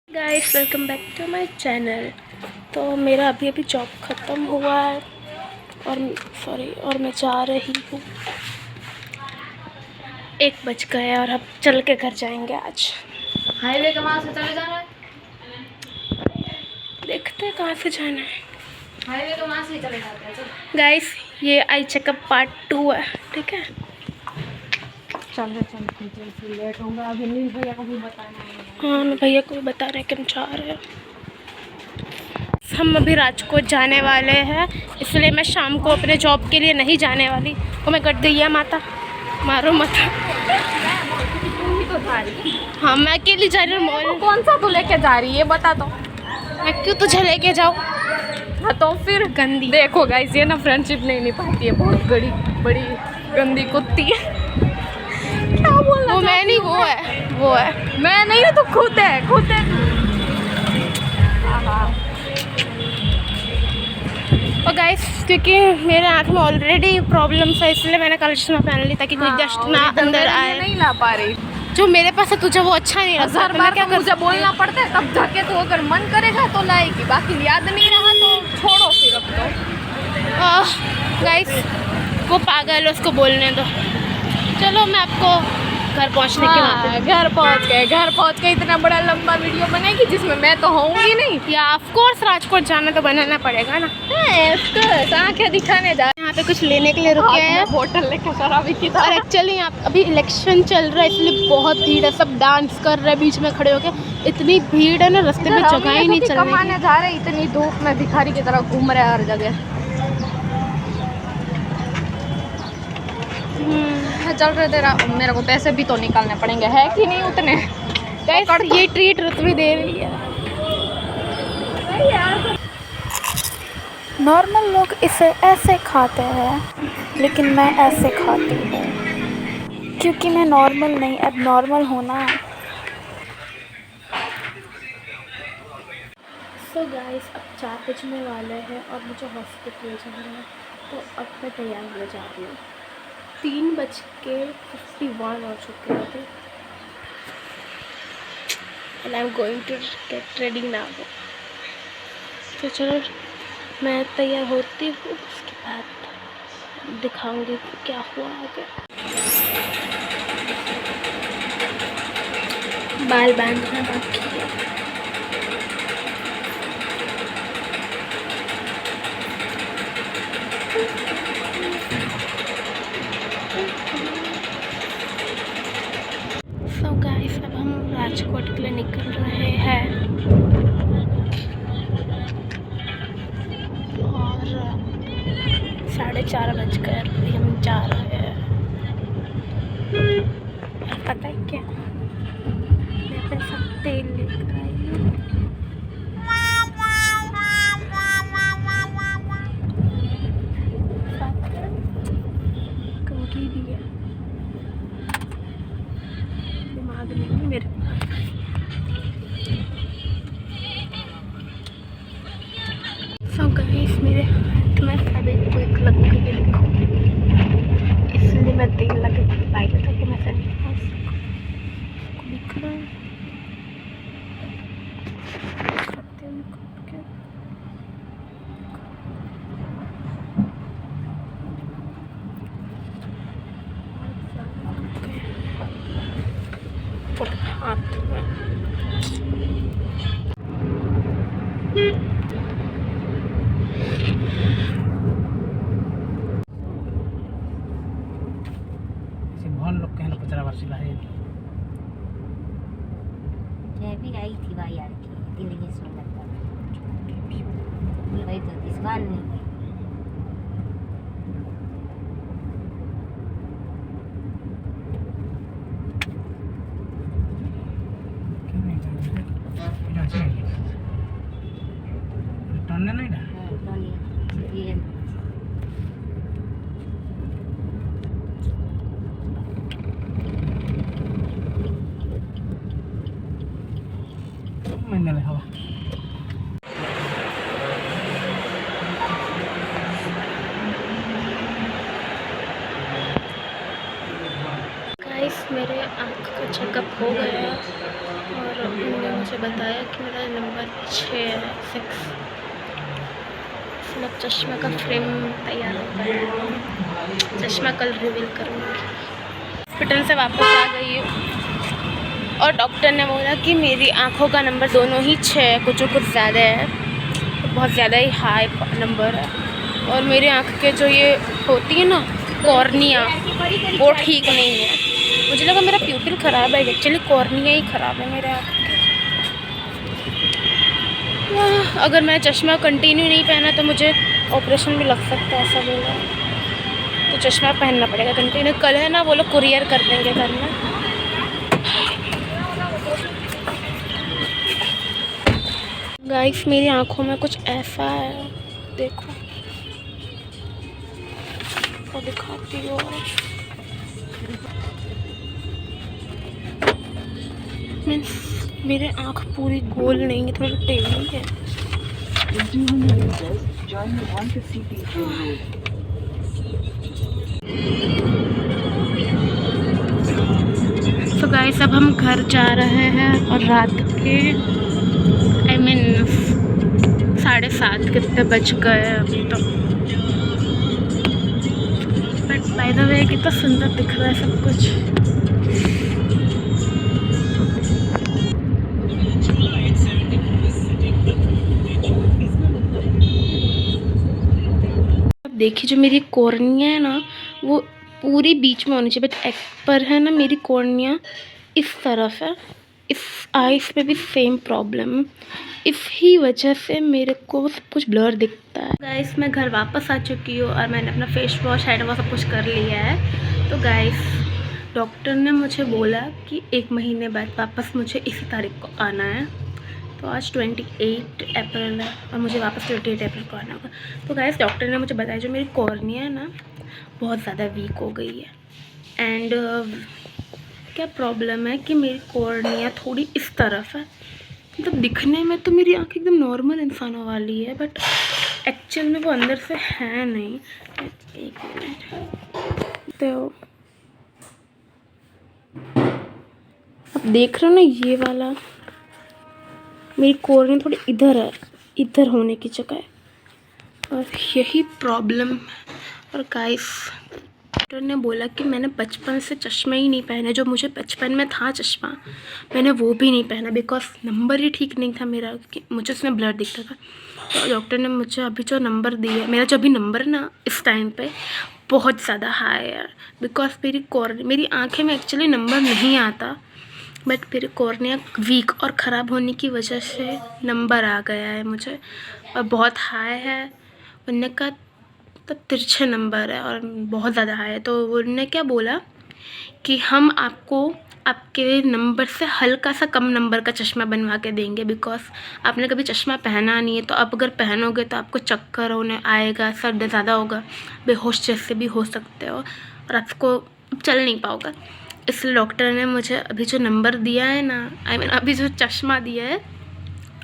Guys welcome back to my channel. तो मेरा अभी अभी जॉब ख़त्म हुआ है और मैं जा रही हूँ। 1 बज गए और अब चल के घर जाएंगे। आज हाईवे कहाँ से चले जाना है? देखते हैं कहाँ से जाना है। हाईवे कहाँ से चले जाते हैं। चल गाइस ये आई चेकअप पार्ट 2 है, ठीक है। चल लेट होगा। अभी नील भैया को भी बताना है। हाँ मैं भैया को भी बता रहे हैं कि हम जा रहे हैं। हम अभी राजकोट जाने वाले हैं, इसलिए मैं शाम को अपने जॉब के लिए नहीं जाने वाली। तो मैं कट गई है माता, मारो मत। हाँ मैं अकेली जा रही हूँ मॉल। कौन सा तू लेके जा रही है बता तो। मैं क्यों तुझे लेके जाऊँ? हाँ तो फिर गंदी। देखो गाइस ये ना फ्रेंडशिप नहीं निभाती है, बहुत बड़ी गंदी कुत्ती है। क्या बोलना वो मैं नहीं, वो है। मैं नहीं हूँ, तो खुद है। और गाइस क्योंकि मेरे आँख में ऑलरेडी प्रॉब्लम्स है, इसलिए मैंने कल चश्मा पहन ली ताकि कोई डस्ट ना अंदर आए। नहीं ला पा रही। जो मेरे पास है तुझे वो अच्छा नहीं लगता। हर बार क्या मुझे बोलना पड़ता है, तब जाके तो अगर मन करेगा तो लाएगी, बाकी याद नहीं रहा तो छोड़ो फिर। अब तो गाइस वो पागल है, उसको बोलने दो। चलो मैं आपको घर पहुंचने के बाद घर पहुंच के इतना बड़ा लंबा वीडियो बनेगी जिसमें मैं तो होऊंगी नहीं। या ऑफ कोर्स राजकोट जाना तो बनाना पड़ेगा ना। आंखें दिखाने जा। यहाँ पे कुछ लेने के लिए रुके हैं। बोतल लेके शराबी की और एक्चुअली यहाँ अभी इलेक्शन चल रहा है, इसलिए बहुत भीड़ है। सब डांस कर रहे हैं बीच में खड़े होके। इतनी भीड़ है ना, रास्ते में जगह ही नहीं चलने की। कमाने जा रहे, इतनी धूप में भिखारी की तरह घूम रहे हर जगह। चल रहे तेरा, मेरे को पैसे भी तो निकालने पड़ेंगे, है कि नहीं उतने। ये ट्रीट ऋतु दे रही है। नॉर्मल लोग इसे ऐसे खाते हैं, लेकिन मैं ऐसे खाती हूँ क्योंकि मैं नॉर्मल नहीं अब नॉर्मल होना। सो गाइस अब 4 बजने वाले हैं और मुझे हॉस्पिटल जाना है, तो अब मैं तैयार हो जा रही हूँ। 3:51 हो चुके हैं and I am going to get ready now. तो चलो मैं तैयार होती हूँ, उसके बाद दिखाऊंगी क्या हुआ आगे। बाल बांधना बाकी है। सो गाइस अब हम राजकोट के लिए निकल रहे हैं और 4:30 बज गए। अभी हम जा रहे हैं। पता है क्या, मैं अपने साथ तेल लेकर आई हूँ। कंघी भी है, दिमाग नहीं है मेरे पास। सो गाइस मेरे हाथ में फेविक्विक लग गई है, देखो। इसलिए मैं तेल लगा के लाई ताकि मैं से नहीं फंस सकूं। दिख रहा है? खाते हैं करके। हाथ में भल लोग कहना 50 वर्ष है। मैं भी आई थी भाई यार की दिल्ली से लगता है भाई, तो इस बार नहीं गई। टन्ने नहीं ना ये मैंने ले हवा। गाइस मेरे आँख का चेकअप हो गया और उन्होंने मुझे बताया कि मेरा नंबर 6 है, 6। मैं चश्मा का फ्रेम तैयार होता है, चश्मा कल रिवील करूँगी। हॉस्पिटल से वापस आ गई हूँ और डॉक्टर ने बोला कि मेरी आँखों का नंबर दोनों ही 6 है, कुछ ज़्यादा है, तो बहुत ज़्यादा ही हाई नंबर है। और मेरी आँख के जो ये होती है ना कॉर्निया, वो ठीक नहीं है। मुझे लगा मेरा प्यूपिल ख़राब है, एक्चुअली कॉर्निया ही ख़राब है मेरे आँख के। अगर मैं चश्मा कंटिन्यू नहीं पहना तो मुझे ऑपरेशन भी लग सकता है, ऐसा बोला, तो चश्मा पहनना पड़ेगा कंटिन्यू। कल है ना वो लोग कुरियर कर देंगे घर में। गाइस मेरी आंखों में कुछ ऐसा है, देखो तो दिखाती हूँ। मीन्स मेरे आँख पूरी गोल नहीं है, थोड़ी टेढ़ी है। तो गाइस अब हम घर जा रहे हैं और रात के I mean 7:30 कितने बज गए अभी तो। बट बाय द वे कितना सुंदर दिख रहा है सब कुछ। देखिए जो मेरी कॉर्निया है ना वो पूरी बीच में होनी चाहिए, बट एक पर है ना मेरी कॉर्निया इस तरफ है। इस आइस पे भी सेम प्रॉब्लम, इस ही वजह से मेरे को सब कुछ ब्लर दिखता है। गाइस मैं घर वापस आ चुकी हूँ और मैंने अपना फेस वॉश हैंड वॉश सब कुछ कर लिया है। तो गाइस डॉक्टर ने मुझे बोला कि 1 महीने बाद वापस मुझे इसी तारीख को आना है। तो आज 28 अप्रैल है और मुझे वापस 28 अप्रैल को आना होगा। तो गाइस डॉक्टर ने मुझे बताया जो मेरी कॉर्निया है ना बहुत ज़्यादा वीक हो गई है। एंड क्या प्रॉब्लम है कि मेरी कॉर्निया थोड़ी इस तरफ है, मतलब दिखने में तो मेरी आँख एकदम नॉर्मल इंसानों वाली है, बट एक्चुअल में वो अंदर से है नहीं। एक मिनट, तो अब देख रहे हो ना ये वाला मेरी कॉर्निया थोड़ी इधर है, इधर होने की जगह है, और यही प्रॉब्लम है। और गाइस डॉक्टर ने बोला कि मैंने बचपन से चश्मा ही नहीं पहने, जो मुझे बचपन में था चश्मा मैंने वो भी नहीं पहना, बिकॉज नंबर ही ठीक नहीं था मेरा, कि मुझे उसमें ब्लर दिखता था। तो डॉक्टर ने मुझे अभी जो नंबर दिया है, मेरा जो अभी नंबर ना इस टाइम पे बहुत ज़्यादा हाई है, बिकॉज मेरी आँखें में एक्चुअली नंबर नहीं आता, बट मेरी कॉर्निया वीक और ख़राब होने की वजह से नंबर आ गया है मुझे, और बहुत हाई है। उन्होंने कहा तब तिरछे नंबर है और बहुत ज़्यादा हाई है। तो उन्होंने क्या बोला कि हम आपको आपके नंबर से हल्का सा कम नंबर का चश्मा बनवा के देंगे, बिकॉज आपने कभी चश्मा पहना नहीं है। तो आप अगर पहनोगे तो आपको चक्कर होने आएगा, सर ज़्यादा होगा, बेहोश जैसे भी हो सकते हो और आपको चल नहीं पाओगे। इसलिए डॉक्टर ने मुझे अभी जो नंबर दिया है ना, I mean अभी जो चश्मा दिया है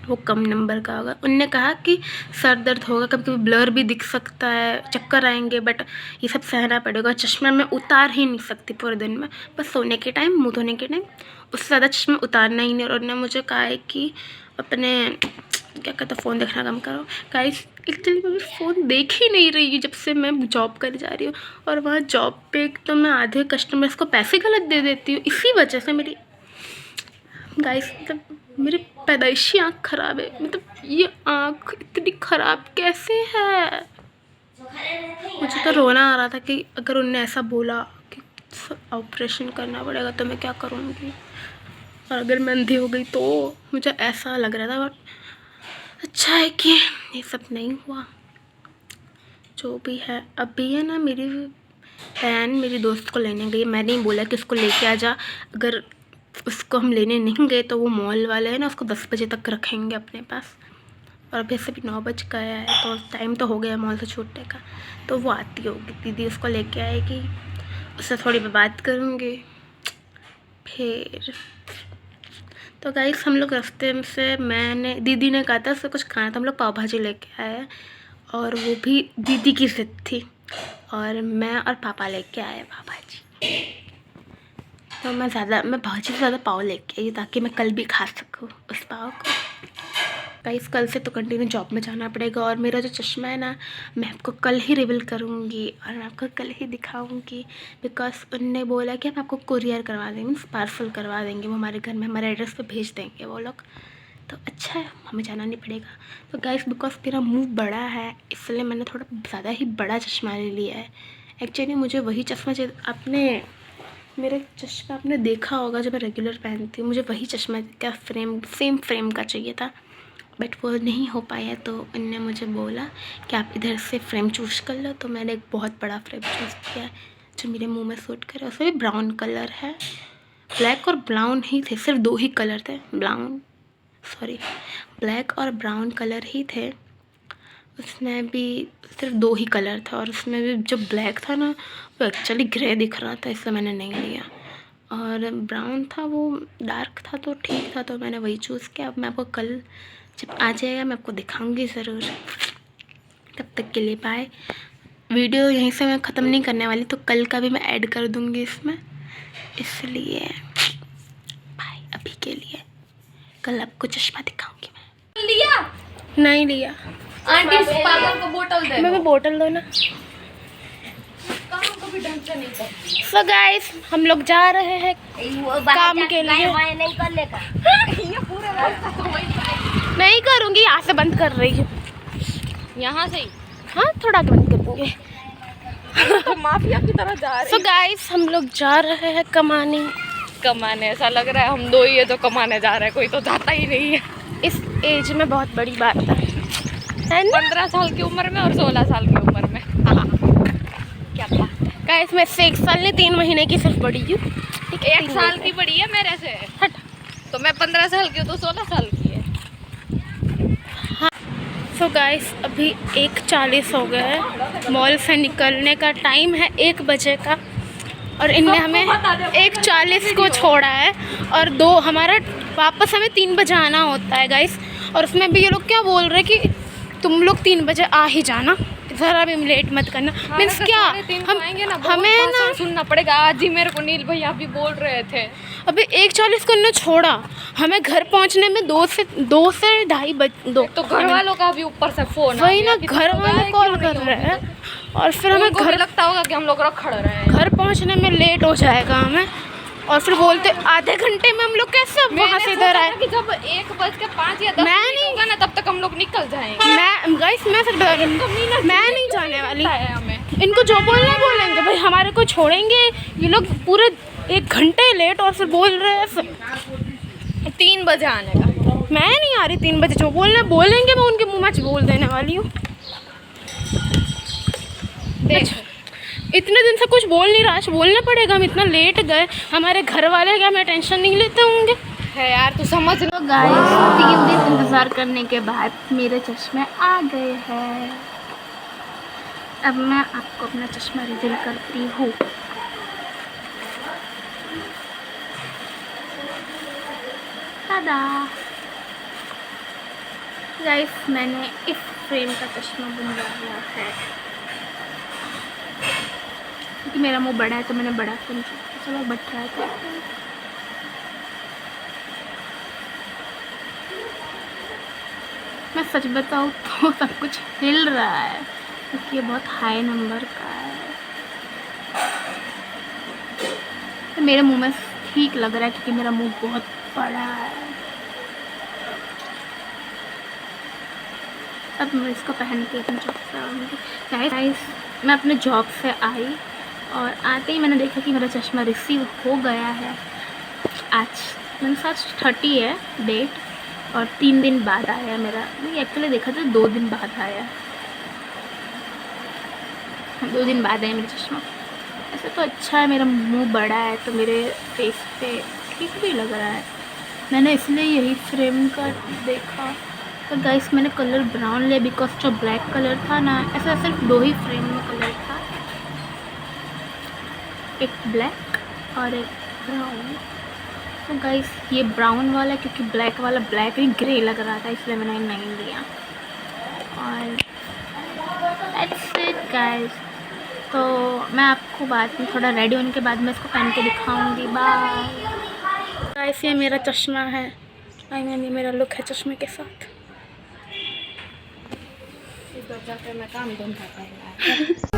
वो कम नंबर का होगा। उनने कहा कि सर दर्द होगा, कभी कभी ब्लर भी दिख सकता है, चक्कर आएंगे, बट ये सब सहना पड़ेगा। चश्मा मैं उतार ही नहीं सकती पूरे दिन में, बस सोने के टाइम, मुँह धोने के टाइम, उससे ज़्यादा चश्मा उतारना ही नहीं। और उन्होंने मुझे कहा है कि अपने क्या कहते फ़ोन देखना कम करो। गाइस एक्चुअली मैं फ़ोन देख ही नहीं रही हूँ जब से मैं जॉब कर जा रही हूँ, और वहाँ जॉब पे तो मैं आधे कस्टमर्स को पैसे गलत दे देती हूँ, इसी वजह से मेरी गाइस मतलब मेरी पैदाइशी आँख ख़राब है। मतलब ये आँख इतनी ख़राब कैसे है, मुझे तो रोना आ रहा था कि अगर उनने ऐसा बोला कि ऑपरेशन करना पड़ेगा तो मैं क्या करूँगी, और अगर मैं अंधी हो गई तो मुझे ऐसा लग रहा था। बट अच्छा है कि ये सब नहीं हुआ, जो भी है। अभी है ना मेरी बहन मेरी दोस्त को लेने गई, मैंने ही बोला कि उसको लेके आ जा। अगर उसको हम लेने नहीं गए तो वो मॉल वाले हैं ना उसको 10 बजे तक रखेंगे अपने पास, और अभी से भी 9 बज गया है तो टाइम तो हो गया मॉल से छूटने का। तो वो आती होगी, दीदी उसको लेके आएगी, उससे थोड़ी मैं बात करूँगी फिर। तो गाइस हम लोग रास्ते से दीदी ने कहा था उससे कुछ खाना था, हम लोग पाव भाजी लेके आए, और वो भी दीदी की ज़िद थी, और मैं और पापा लेके आए पाव भाजी। तो मैं बहुत ही ज़्यादा पाव लेके आई ताकि मैं कल भी खा सकूँ उस पाव को। गाइस कल से तो कंटिन्यू जॉब में जाना पड़ेगा और मेरा जो चश्मा है ना मैं आपको कल ही रिवील करूँगी और मैं आपको कल ही दिखाऊँगी, बिकॉज उनने बोला कि हम आपको कुरियर करवा देंगे, मीन्स पार्सल करवा देंगे, वो हमारे घर में हमारे एड्रेस पे भेज देंगे वो लोग। तो अच्छा है, हमें जाना नहीं पड़ेगा। तो गाइस बिकॉज मेरा मुँह बड़ा है इसलिए मैंने थोड़ा ज़्यादा ही बड़ा चश्मा ले लिया है। एक्चुअली मुझे वही चश्मा चाहिए, आपने मेरे चश्मा आपने देखा होगा जब मैं रेगुलर पहनती हूँ, मुझे वही चश्मा का फ्रेम सेम फ्रेम का चाहिए था, बट वो नहीं हो पाया। तो उनने मुझे बोला कि आप इधर से फ्रेम चूज़ कर लो, तो मैंने एक बहुत बड़ा फ्रेम चूज़ किया जो मेरे मुंह में सूट करे। उसमें भी ब्राउन कलर है, ब्लैक और ब्राउन ही थे, सिर्फ 2 ही कलर थे, ब्लैक और ब्राउन कलर ही थे। उसमें भी सिर्फ 2 ही कलर था और उसमें भी जो ब्लैक था ना वो एक्चुअली ग्रे दिख रहा था, इसलिए मैंने नहीं लिया। और ब्राउन था वो डार्क था तो ठीक था, तो मैंने वही चूज़ किया। अब मैं आपको कल जब आ जाएगा मैं आपको दिखाऊंगी ज़रूर। तब तक के लिए बाय। वीडियो यहीं से मैं ख़त्म नहीं करने वाली, तो कल का भी मैं ऐड कर दूंगी इसमें, इसलिए बाय अभी के लिए। कल आपको चश्मा दिखाऊंगी मैं। लिया नहीं लिया। आंटी पापा को बोतल दे मैं बोतल दो ना। काम को भी ढंग से नहीं करती। सो गाइस हम लोग जा रहे हैं काम के लिए। नहीं कर लेगा। ये पूरे रास्ते तो वही नहीं करूँगी, यहाँ से बंद कर रही हूँ। यहाँ से ही हाँ थोड़ा आगे बंद कर दूँगी। तो माफिया की तरह जा रहे सो गाइस हम लोग जा रहे हैं कमाने। ऐसा लग रहा है हम 2 ही है जो कमाने जा रहे हैं, कोई तो जाता ही नहीं है। इस एज में बहुत बड़ी बात है ना। 15 साल की उम्र में और 16 साल की उम्र में। हाँ क्या बात है। गाइस मैं से 1 साल नहीं 3 महीने की सिर्फ बड़ी हूँ। 1 साल की बड़ी है मेरे से। हट। तो मैं 15 साल की हूँ तो 16 साल की है। हाँ सो गाइस अभी 1:40 हो गया है, मॉल से निकलने का टाइम है 1 बजे का और इनने हमें 1:40 को छोड़ा है और हमारा वापस हमें 3 बजे आना होता है गाइस। और उसमें भी ये लोग क्या बोल रहे हैं कि तुम लोग 3 बजे आ ही जाना, ज़रा भी लेट मत करना। मीन्स क्या हमें ना सुनना पड़ेगा। आज ही मेरे को नील भैया भी बोल रहे थे। अभी 1:40 को इन्होंने छोड़ा, हमें घर पहुंचने में 2 से 2:30 बज। तो घर वालों का भी ऊपर से फोन वही ना, घर वाले कॉल कर रहे हैं और फिर हमें घर लगता होगा कि हम लोग खड़े रहे हैं। घर पहुंचने में लेट हो जाएगा हमें, और फिर बोलते आधे घंटे में हम लोग कैसे वहाँ से इधर आए। कि जब 1:05 या 10 नहीं होगा ना तब तक हम लोग निकल जाएंगे। मैं सिर्फ बता रही हूँ, मैं नहीं जाने वाली। हमें इनको जो बोलना बोलेंगे भाई, हमारे को छोड़ेंगे ये लोग पूरे 1 घंटे लेट और फिर बोल रहे हैं 3 बजे आने का। मैं नहीं आ रही 3 बजे, जो बोलेंगे मैं उनके मुँह में बोल देने वाली हूँ। देख इतने दिन से कुछ बोल नहीं रहा, आज बोलना पड़ेगा। हम इतना लेट गए, हमारे घर वाले क्या हमें टेंशन नहीं लेते होंगे। है यार तू समझ लो। तो गाइस 3 दिन इंतज़ार करने के बाद मेरे चश्मे आ गए हैं। अब मैं आपको अपना चश्मा रिवील करती हूँ। दादा गाइस मैंने इस फ्रेम का चश्मा बनवाया है क्योंकि मेरा मुंह बड़ा है, तो मैंने बड़ा फ्रेम चुना। चलो बट ट्राई करते हैं। मैं सच बताऊँ तो सब कुछ हिल रहा है क्योंकि ये बहुत हाई नंबर का है। तो मेरे मुंह में ठीक लग रहा है क्योंकि मेरा मुंह बहुत बड़ा है। अब मैं इसको पहन के अपनी जॉब से आऊँगी। गाइस मैं अपने जॉब से आई और आते ही मैंने देखा कि मेरा चश्मा रिसीव हो गया है। आज मैंने 30 है डेट और 3 दिन बाद आया मेरा। नहीं एक्चुअली देखा तो 2 दिन बाद आया, 2 दिन बाद आया मेरा चश्मा। ऐसे तो अच्छा है, मेरा मुंह बड़ा है तो मेरे फेस पे ठीक भी लग रहा है। मैंने इसलिए यही फ्रेम का देखा। तो गाइस मैंने कलर ब्राउन लिया बिकॉज जो ब्लैक कलर था ना, ऐसा सिर्फ 2 ही फ्रेम में कलर था, एक ब्लैक और एक ब्राउन। तो गाइस ये ब्राउन वाला क्योंकि ब्लैक वाला ब्लैक ही ग्रे लग रहा था इसलिए मैंने नहीं लिया। और दैट्स इट गाइस। तो मैं आपको बाद में थोड़ा रेडी होने के बाद मैं इसको पहन के दिखाऊंगी। बाय। गाइस ये मेरा चश्मा है, आई मीन ये मेरा लुक है चश्मे के साथ। मैं काम धंधा कर रहा है।